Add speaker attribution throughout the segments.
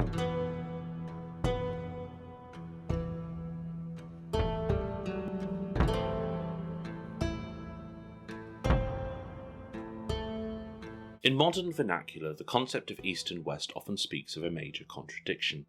Speaker 1: In modern vernacular, the concept of East and West often speaks of a major contradiction.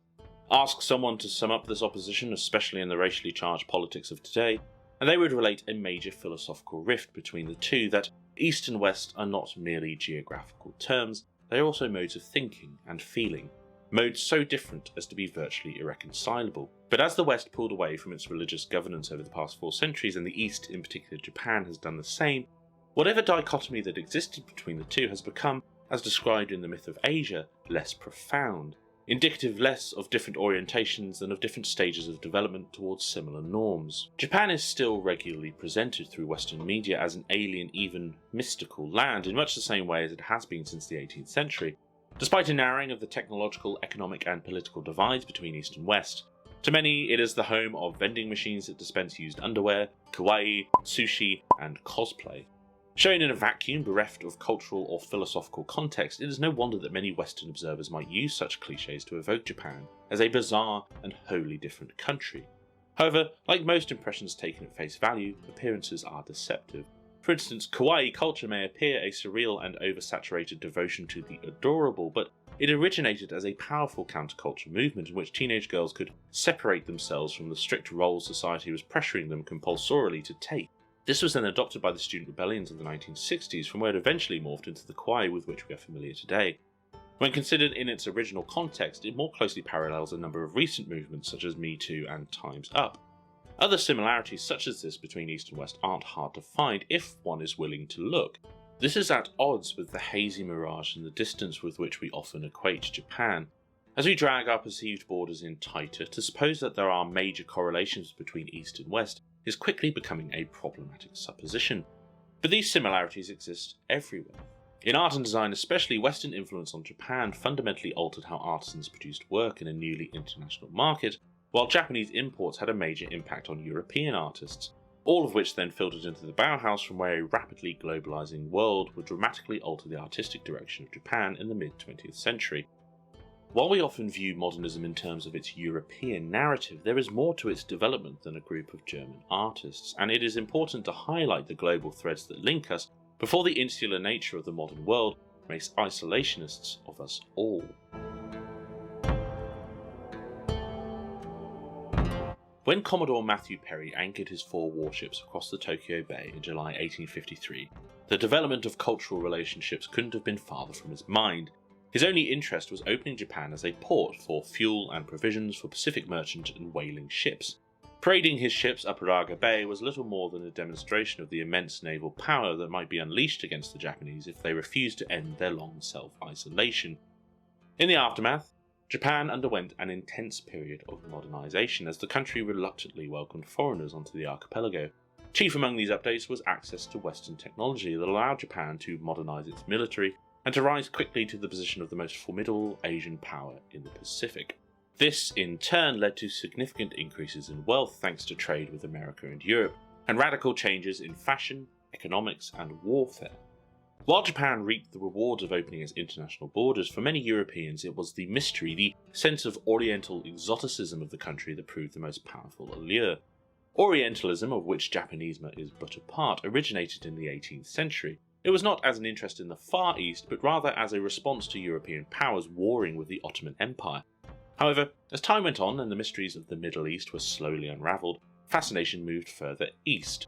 Speaker 1: Ask someone to sum up this opposition, especially in the racially charged politics of today, and they would relate a major philosophical rift between the two, that East and West are not merely geographical terms, they are also modes of thinking and feeling, modes so different as to be virtually irreconcilable. But as the West pulled away from its religious governance over the past 4 centuries, and the East, in particular Japan, has done the same, whatever dichotomy that existed between the two has become, as described in the myth of Asia, less profound, indicative less of different orientations than of different stages of development towards similar norms. Japan is still regularly presented through Western media as an alien, even mystical land, in much the same way as it has been since the 18th century, despite a narrowing of the technological, economic and political divides between East and West. To many, it is the home of vending machines that dispense used underwear, kawaii, sushi and cosplay. Shown in a vacuum, bereft of cultural or philosophical context, it is no wonder that many Western observers might use such cliches to evoke Japan as a bizarre and wholly different country. However, like most impressions taken at face value, appearances are deceptive. For instance, kawaii culture may appear a surreal and oversaturated devotion to the adorable, but it originated as a powerful counterculture movement in which teenage girls could separate themselves from the strict roles society was pressuring them compulsorily to take. This was then adopted by the student rebellions of the 1960s, from where it eventually morphed into the kawaii with which we are familiar today. When considered in its original context, it more closely parallels a number of recent movements such as Me Too and Time's Up. Other similarities such as this between East and West aren't hard to find if one is willing to look. This is at odds with the hazy mirage and the distance with which we often equate Japan. As we drag our perceived borders in tighter, to suppose that there are major correlations between East and West is quickly becoming a problematic supposition. But these similarities exist everywhere. In art and design especially, Western influence on Japan fundamentally altered how artisans produced work in a newly international market, while Japanese imports had a major impact on European artists, all of which then filtered into the Bauhaus, from where a rapidly globalizing world would dramatically alter the artistic direction of Japan in the mid-20th century. While we often view modernism in terms of its European narrative, there is more to its development than a group of German artists, and it is important to highlight the global threads that link us before the insular nature of the modern world makes isolationists of us all. When Commodore Matthew Perry anchored his 4 warships across the Tokyo Bay in July 1853, the development of cultural relationships couldn't have been farther from his mind. His only interest was opening Japan as a port for fuel and provisions for Pacific merchant and whaling ships. Parading his ships up Uraga Bay was little more than a demonstration of the immense naval power that might be unleashed against the Japanese if they refused to end their long self-isolation. In the aftermath, Japan underwent an intense period of modernization as the country reluctantly welcomed foreigners onto the archipelago. Chief among these updates was access to Western technology that allowed Japan to modernize its military and to rise quickly to the position of the most formidable Asian power in the Pacific. This, in turn, led to significant increases in wealth thanks to trade with America and Europe, and radical changes in fashion, economics, and warfare. While Japan reaped the rewards of opening its international borders, for many Europeans it was the mystery, the sense of Oriental exoticism of the country that proved the most powerful allure. Orientalism, of which Japanism is but a part, originated in the 18th century. It was not as an interest in the Far East, but rather as a response to European powers warring with the Ottoman Empire. However, as time went on and the mysteries of the Middle East were slowly unravelled, fascination moved further east.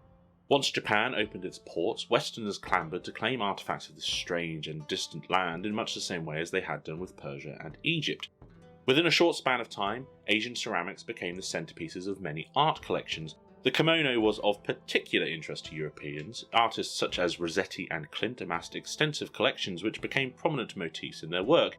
Speaker 1: Once Japan opened its ports, Westerners clamoured to claim artefacts of this strange and distant land in much the same way as they had done with Persia and Egypt. Within a short span of time, Asian ceramics became the centerpieces of many art collections. The kimono was of particular interest to Europeans. Artists such as Rossetti and Klimt amassed extensive collections which became prominent motifs in their work.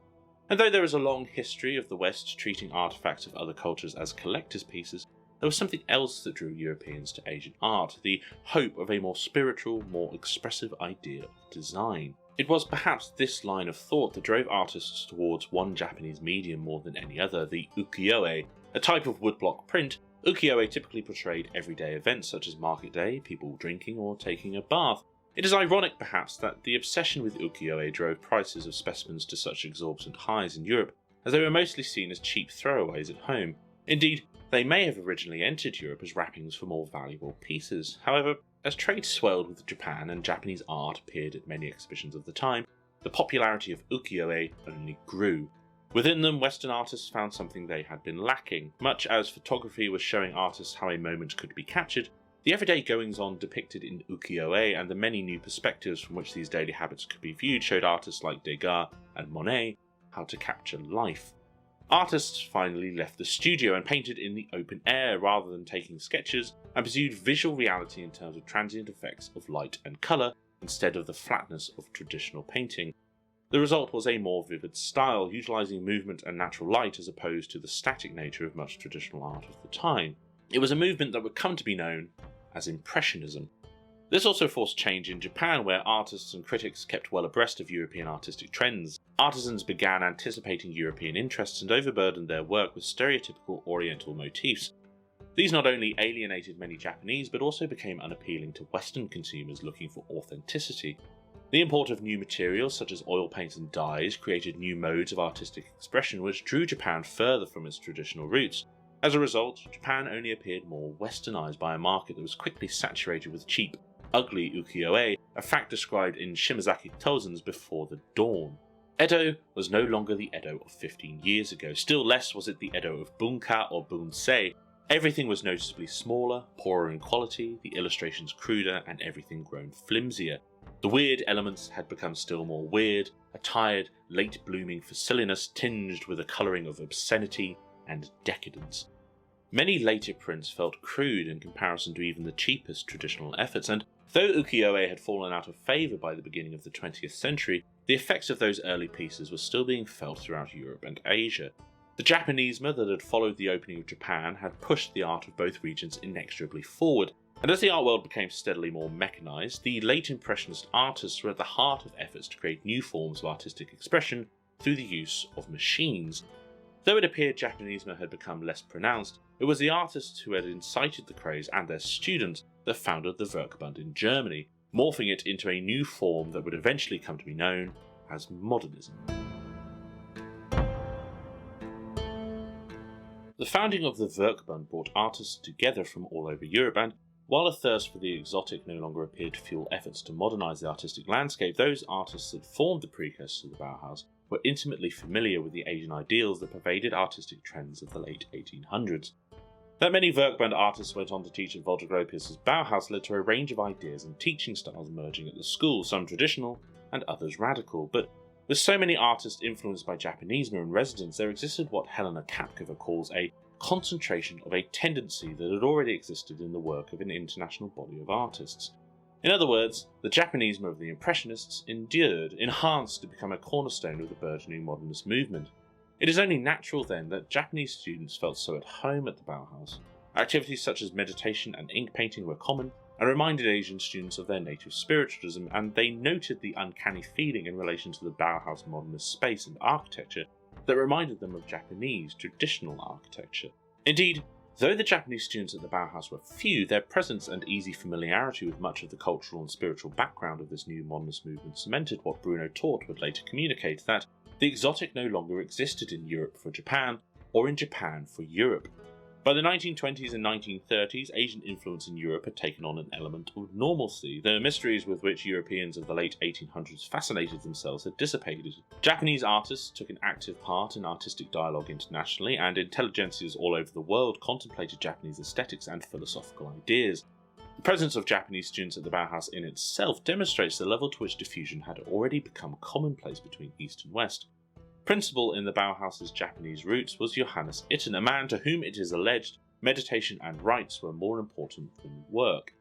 Speaker 1: And though there is a long history of the West treating artefacts of other cultures as collector's pieces, there was something else that drew Europeans to Asian art, the hope of a more spiritual, more expressive idea of design. It was perhaps this line of thought that drove artists towards one Japanese medium more than any other, the ukiyo-e, a type of woodblock print. Ukiyo-e typically portrayed everyday events such as market day, people drinking or taking a bath. It is ironic perhaps that the obsession with ukiyo-e drove prices of specimens to such exorbitant highs in Europe, as they were mostly seen as cheap throwaways at home. Indeed, they may have originally entered Europe as wrappings for more valuable pieces. However, as trade swelled with Japan and Japanese art appeared at many exhibitions of the time, the popularity of ukiyo-e only grew. Within them, Western artists found something they had been lacking. Much as photography was showing artists how a moment could be captured, the everyday goings-on depicted in ukiyo-e and the many new perspectives from which these daily habits could be viewed showed artists like Degas and Monet how to capture life. Artists finally left the studio and painted in the open air rather than taking sketches, and pursued visual reality in terms of transient effects of light and colour instead of the flatness of traditional painting. The result was a more vivid style, utilising movement and natural light as opposed to the static nature of much traditional art of the time. It was a movement that would come to be known as Impressionism. This also forced change in Japan, where artists and critics kept well abreast of European artistic trends. Artisans began anticipating European interests and overburdened their work with stereotypical Oriental motifs. These not only alienated many Japanese, but also became unappealing to Western consumers looking for authenticity. The import of new materials such as oil paints and dyes created new modes of artistic expression which drew Japan further from its traditional roots. As a result, Japan only appeared more westernized by a market that was quickly saturated with cheap, ugly ukiyo-e, a fact described in Shimazaki Tozen's Before the Dawn. Edo was no longer the Edo of 15 years ago, still less was it the Edo of bunka or bunsei. Everything was noticeably smaller, poorer in quality, the illustrations cruder, and everything grown flimsier. The weird elements had become still more weird, a tired, late-blooming faciliness tinged with a colouring of obscenity and decadence. Many later prints felt crude in comparison to even the cheapest traditional efforts, and though ukiyo-e had fallen out of favour by the beginning of the 20th century, the effects of those early pieces were still being felt throughout Europe and Asia. The Japanisme that had followed the opening of Japan had pushed the art of both regions inexorably forward, and as the art world became steadily more mechanised, the late Impressionist artists were at the heart of efforts to create new forms of artistic expression through the use of machines. Though it appeared Japanisme had become less pronounced, it was the artists who had incited the craze and their students that founded the Werkbund in Germany, morphing it into a new form that would eventually come to be known as modernism. The founding of the Werkbund brought artists together from all over Europe, and while a thirst for the exotic no longer appeared to fuel efforts to modernise the artistic landscape, those artists that formed the precursors of the Bauhaus were intimately familiar with the Asian ideals that pervaded artistic trends of the late 1800s. That many Werkbund artists went on to teach at Walter Gropius's Bauhaus led to a range of ideas and teaching styles emerging at the school, some traditional and others radical, but with so many artists influenced by Japanisme in residence, there existed what Helena Kapkova calls a concentration of a tendency that had already existed in the work of an international body of artists. In other words, the Japanisme of the Impressionists endured, enhanced to become a cornerstone of the burgeoning modernist movement. It is only natural then that Japanese students felt so at home at the Bauhaus. Activities such as meditation and ink painting were common, and reminded Asian students of their native spiritualism, and they noted the uncanny feeling in relation to the Bauhaus modernist space and architecture that reminded them of Japanese traditional architecture. Indeed, though the Japanese students at the Bauhaus were few, their presence and easy familiarity with much of the cultural and spiritual background of this new modernist movement cemented what Bruno Tort would later communicate, that the exotic no longer existed in Europe for Japan, or in Japan for Europe. By the 1920s and 1930s, Asian influence in Europe had taken on an element of normalcy. The mysteries with which Europeans of the late 1800s fascinated themselves had dissipated. Japanese artists took an active part in artistic dialogue internationally, and intelligentsias all over the world contemplated Japanese aesthetics and philosophical ideas. The presence of Japanese students at the Bauhaus in itself demonstrates the level to which diffusion had already become commonplace between East and West. Principal in the Bauhaus's Japanese roots was Johannes Itten, a man to whom it is alleged meditation and rites were more important than work.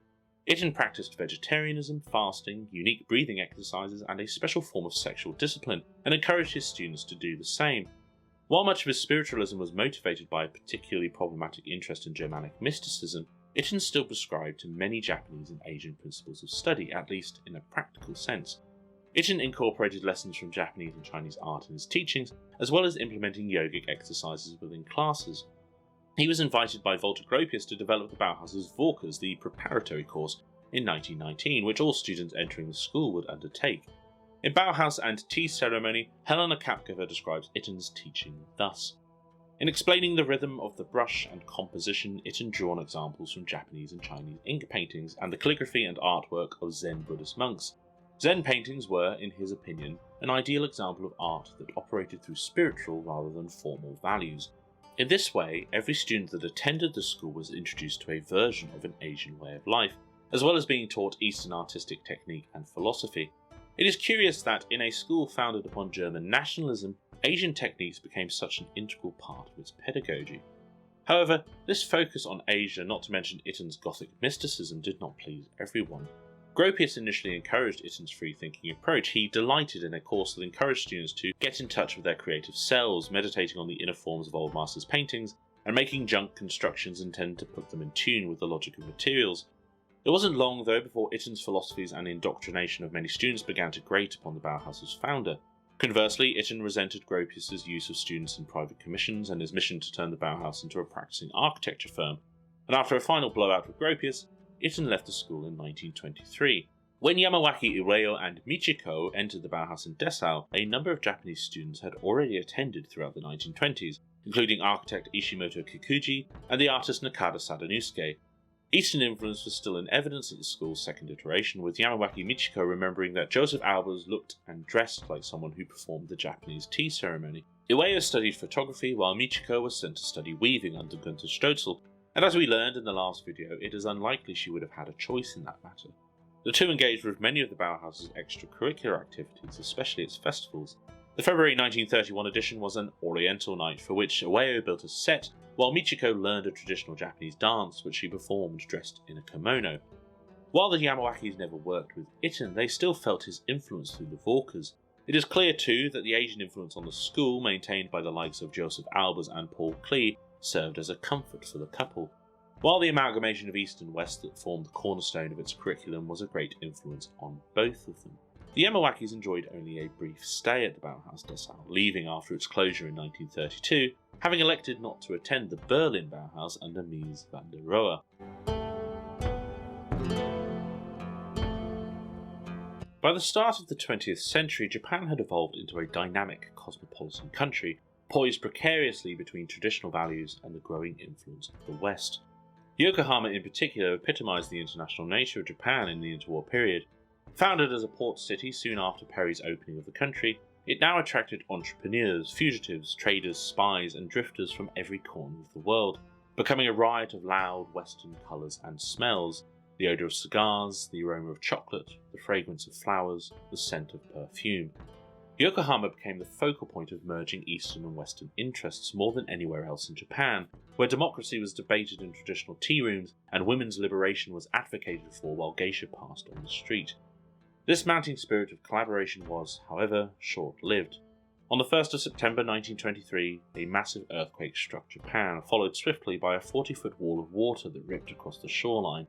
Speaker 1: Itten practiced vegetarianism, fasting, unique breathing exercises, and a special form of sexual discipline, and encouraged his students to do the same. While much of his spiritualism was motivated by a particularly problematic interest in Germanic mysticism, Itten still prescribed to many Japanese and Asian principles of study, at least in a practical sense. Itten incorporated lessons from Japanese and Chinese art in his teachings, as well as implementing yogic exercises within classes. He was invited by Walter Gropius to develop the Bauhaus's Vorkas, the preparatory course, in 1919, which all students entering the school would undertake. In Bauhaus and Tea Ceremony, Helena Kapkova describes Itten's teaching thus. In explaining the rhythm of the brush and composition, Itten drew on examples from Japanese and Chinese ink paintings and the calligraphy and artwork of Zen Buddhist monks. Zen paintings were, in his opinion, an ideal example of art that operated through spiritual rather than formal values. In this way, every student that attended the school was introduced to a version of an Asian way of life, as well as being taught Eastern artistic technique and philosophy. It is curious that, in a school founded upon German nationalism, Asian techniques became such an integral part of its pedagogy. However, this focus on Asia, not to mention Itten's Gothic mysticism, did not please everyone. Gropius initially encouraged Itten's free-thinking approach. He delighted in a course that encouraged students to get in touch with their creative selves, meditating on the inner forms of old masters' paintings, and making junk constructions intended to put them in tune with the logic of materials. It wasn't long, though, before Itten's philosophies and indoctrination of many students began to grate upon the Bauhaus's founder. Conversely, Itten resented Gropius's use of students in private commissions and his mission to turn the Bauhaus into a practicing architecture firm, and after a final blowout with Gropius, Itten left the school in 1923. When Yamawaki Ueo and Michiko entered the Bauhaus in Dessau, a number of Japanese students had already attended throughout the 1920s, including architect Ishimoto Kikuji and the artist Nakada Sadanusuke. Eastern influence was still in evidence at the school's second iteration, with Yamawaki Michiko remembering that Joseph Albers looked and dressed like someone who performed the Japanese tea ceremony. Ueo studied photography, while Michiko was sent to study weaving under Günther Stotzel, and as we learned in the last video, it is unlikely she would have had a choice in that matter. The two engaged with many of the Bauhaus's extracurricular activities, especially its festivals. The February 1931 edition was an Oriental night, for which Ueo built a set, while Michiko learned a traditional Japanese dance which she performed dressed in a kimono. While the Yamawakis never worked with Itten, they still felt his influence through the Vorkas. It is clear too that the Asian influence on the school, maintained by the likes of Joseph Albers and Paul Klee, served as a comfort for the couple, while the amalgamation of East and West that formed the cornerstone of its curriculum was a great influence on both of them. The Yamawakis enjoyed only a brief stay at the Bauhaus Dessau, leaving after its closure in 1932, having elected not to attend the Berlin Bauhaus under Mies van der Rohe. By the start of the 20th century, Japan had evolved into a dynamic cosmopolitan country, poised precariously between traditional values and the growing influence of the West. Yokohama in particular epitomized the international nature of Japan in the interwar period. Founded as a port city soon after Perry's opening of the country, it now attracted entrepreneurs, fugitives, traders, spies, and drifters from every corner of the world, becoming a riot of loud Western colours and smells: the odour of cigars, the aroma of chocolate, the fragrance of flowers, the scent of perfume. Yokohama became the focal point of merging Eastern and Western interests more than anywhere else in Japan, where democracy was debated in traditional tea rooms and women's liberation was advocated for while geisha passed on the street. This mounting spirit of collaboration was, however, short-lived. On the 1st of September 1923, a massive earthquake struck Japan, followed swiftly by a 40-foot wall of water that ripped across the shoreline.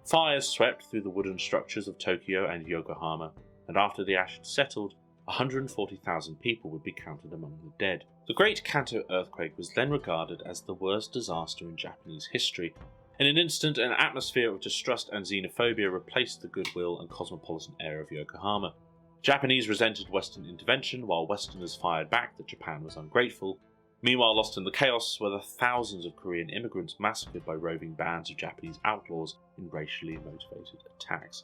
Speaker 1: Fires swept through the wooden structures of Tokyo and Yokohama, and after the ash had settled, 140,000 people would be counted among the dead. The Great Kanto earthquake was then regarded as the worst disaster in Japanese history. In an instant, an atmosphere of distrust and xenophobia replaced the goodwill and cosmopolitan air of Yokohama. Japanese resented Western intervention, while Westerners fired back that Japan was ungrateful. Meanwhile, lost in the chaos were the thousands of Korean immigrants massacred by roving bands of Japanese outlaws in racially motivated attacks.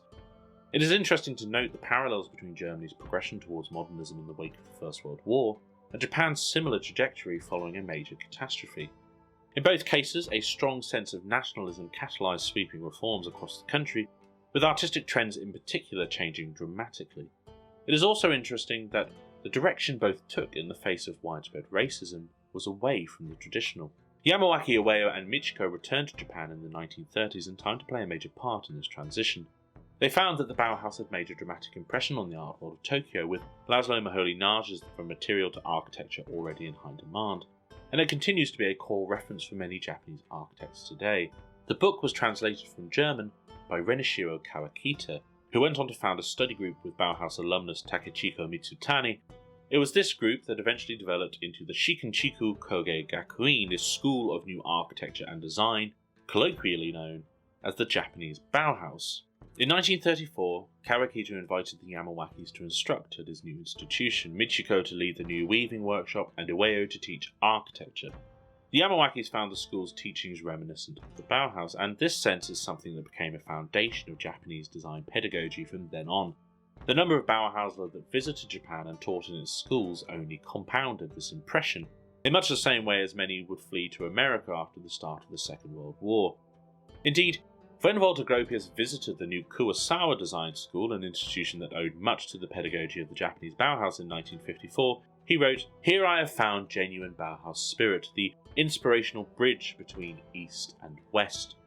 Speaker 1: It is interesting to note the parallels between Germany's progression towards modernism in the wake of the First World War and Japan's similar trajectory following a major catastrophe. In both cases, a strong sense of nationalism catalysed sweeping reforms across the country, with artistic trends in particular changing dramatically. It is also interesting that the direction both took in the face of widespread racism was away from the traditional. Yamawaki Ueo and Michiko returned to Japan in the 1930s in time to play a major part in this transition. They found that the Bauhaus had made a dramatic impression on the art world of Tokyo, with Laszlo Moholy-Nagy's from material to architecture already in high demand, and it continues to be a core reference for many Japanese architects today. The book was translated from German by Renishiro Kawakita, who went on to found a study group with Bauhaus alumnus Takechiko Mitsutani. It was this group that eventually developed into the Shikinchiku Koge Gakuin, this school of new architecture and design, colloquially known as the Japanese Bauhaus. In 1934, Kawakita invited the Yamawakis to instruct at his new institution, Michiko to lead the new weaving workshop, and Ueo to teach architecture. The Yamawakis found the school's teachings reminiscent of the Bauhaus, and this sense is something that became a foundation of Japanese design pedagogy from then on. The number of Bauhausler that visited Japan and taught in its schools only compounded this impression, in much the same way as many would flee to America after the start of the Second World War. Indeed, when Walter Gropius visited the new Kurosawa Design School, an institution that owed much to the pedagogy of the Japanese Bauhaus in 1954, he wrote, "Here I have found genuine Bauhaus spirit, the inspirational bridge between East and West."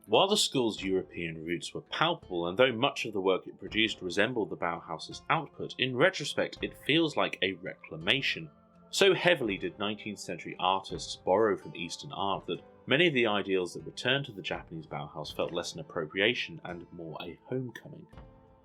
Speaker 1: While the school's European roots were palpable, and though much of the work it produced resembled the Bauhaus's output, in retrospect it feels like a reclamation. So heavily did 19th century artists borrow from Eastern art that many of the ideals that returned to the Japanese Bauhaus felt less an appropriation and more a homecoming.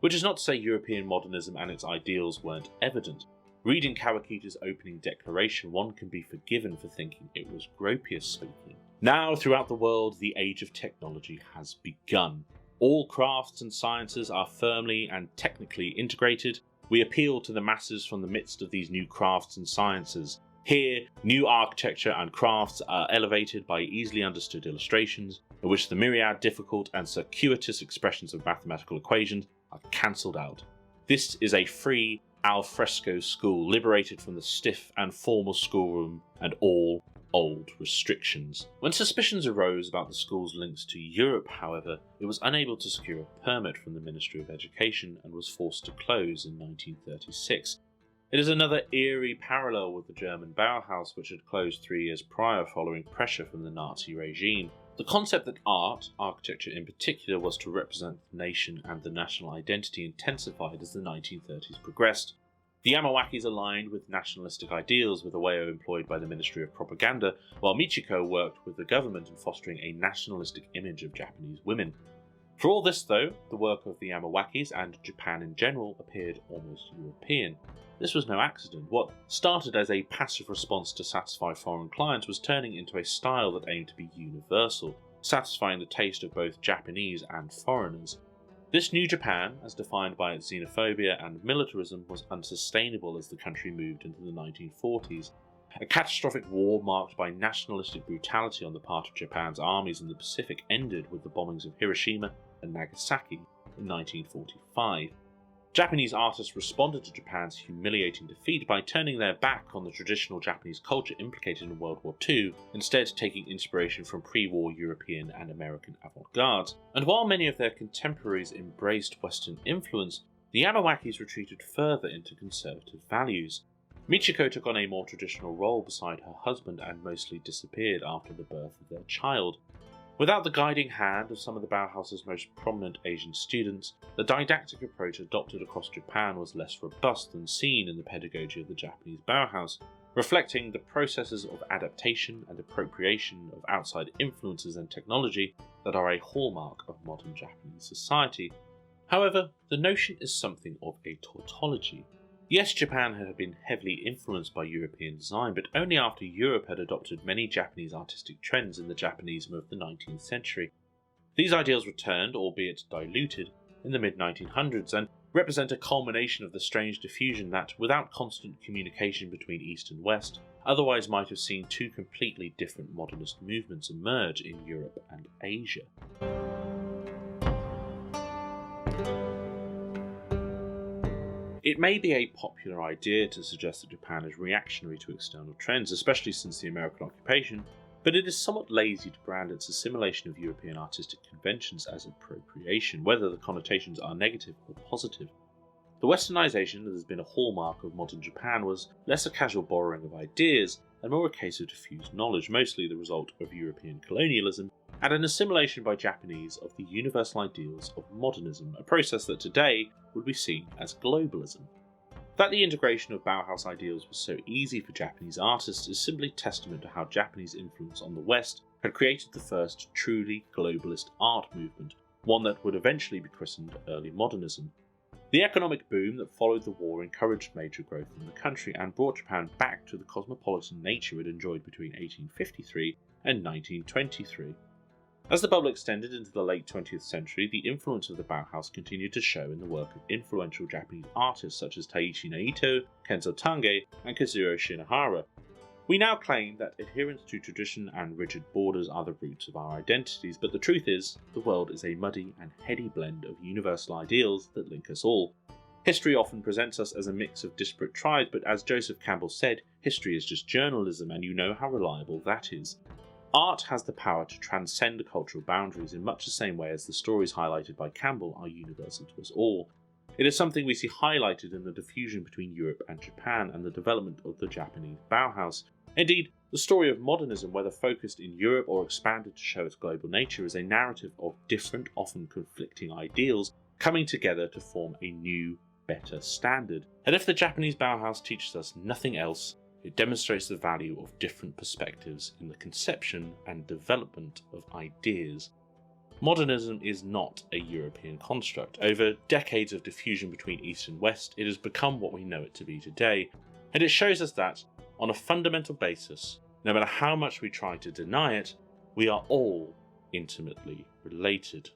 Speaker 1: Which is not to say European modernism and its ideals weren't evident. Reading Kawakita's opening declaration, one can be forgiven for thinking it was Gropius speaking. Now, throughout the world, the age of technology has begun. All crafts and sciences are firmly and technically integrated. We appeal to the masses from the midst of these new crafts and sciences. Here, new architecture and crafts are elevated by easily understood illustrations, in which the myriad difficult and circuitous expressions of mathematical equations are cancelled out. This is a free, al fresco school, liberated from the stiff and formal schoolroom and all old restrictions. When suspicions arose about the school's links to Europe, however, it was unable to secure a permit from the Ministry of Education and was forced to close in 1936. It is another eerie parallel with the German Bauhaus, which had closed 3 years prior following pressure from the Nazi regime. The concept that art, architecture in particular, was to represent the nation and the national identity intensified as the 1930s progressed. The Yamawakis aligned with nationalistic ideals, with Ueo employed by the Ministry of Propaganda, while Michiko worked with the government in fostering a nationalistic image of Japanese women. For all this, though, the work of the Yamawakis and Japan in general appeared almost European. This was no accident. What started as a passive response to satisfy foreign clients was turning into a style that aimed to be universal, satisfying the taste of both Japanese and foreigners. This new Japan, as defined by its xenophobia and militarism, was unsustainable as the country moved into the 1940s. A catastrophic war marked by nationalistic brutality on the part of Japan's armies in the Pacific ended with the bombings of Hiroshima and Nagasaki in 1945. Japanese artists responded to Japan's humiliating defeat by turning their back on the traditional Japanese culture implicated in World War II, instead taking inspiration from pre-war European and American avant-gardes. And while many of their contemporaries embraced Western influence, the Yamawakis retreated further into conservative values. Michiko took on a more traditional role beside her husband and mostly disappeared after the birth of their child. Without the guiding hand of some of the Bauhaus's most prominent Asian students, the didactic approach adopted across Japan was less robust than seen in the pedagogy of the Japanese Bauhaus, reflecting the processes of adaptation and appropriation of outside influences and technology that are a hallmark of modern Japanese society. However, the notion is something of a tautology. Yes, Japan had been heavily influenced by European design, but only after Europe had adopted many Japanese artistic trends in the Japanism of the 19th century. These ideals returned, albeit diluted, in the mid-1900s and represent a culmination of the strange diffusion that, without constant communication between East and West, otherwise might have seen two completely different modernist movements emerge in Europe and Asia. It may be a popular idea to suggest that Japan is reactionary to external trends, especially since the American occupation, but it is somewhat lazy to brand its assimilation of European artistic conventions as appropriation, whether the connotations are negative or positive. The westernization that has been a hallmark of modern Japan was less a casual borrowing of ideas and more a case of diffused knowledge, mostly the result of European colonialism, and an assimilation by Japanese of the universal ideals of modernism, a process that today would be seen as globalism. That the integration of Bauhaus ideals was so easy for Japanese artists is simply testament to how Japanese influence on the West had created the first truly globalist art movement, one that would eventually be christened early modernism. The economic boom that followed the war encouraged major growth in the country and brought Japan back to the cosmopolitan nature it enjoyed between 1853 and 1923. As the bubble extended into the late 20th century, the influence of the Bauhaus continued to show in the work of influential Japanese artists such as Taichi Naito, Kenzo Tange, and Kazuo Shinohara. We now claim that adherence to tradition and rigid borders are the roots of our identities, but the truth is, the world is a muddy and heady blend of universal ideals that link us all. History often presents us as a mix of disparate tribes, but as Joseph Campbell said, history is just journalism, and you know how reliable that is. Art has the power to transcend cultural boundaries in much the same way as the stories highlighted by Campbell are universal to us all. It is something we see highlighted in the diffusion between Europe and Japan and the development of the Japanese Bauhaus. Indeed, the story of modernism, whether focused in Europe or expanded to show its global nature, is a narrative of different, often conflicting ideals coming together to form a new, better standard. And if the Japanese Bauhaus teaches us nothing else, it demonstrates the value of different perspectives in the conception and development of ideas. Modernism is not a European construct. Over decades of diffusion between East and West, it has become what we know it to be today, and it shows us that, on a fundamental basis, no matter how much we try to deny it, we are all intimately related.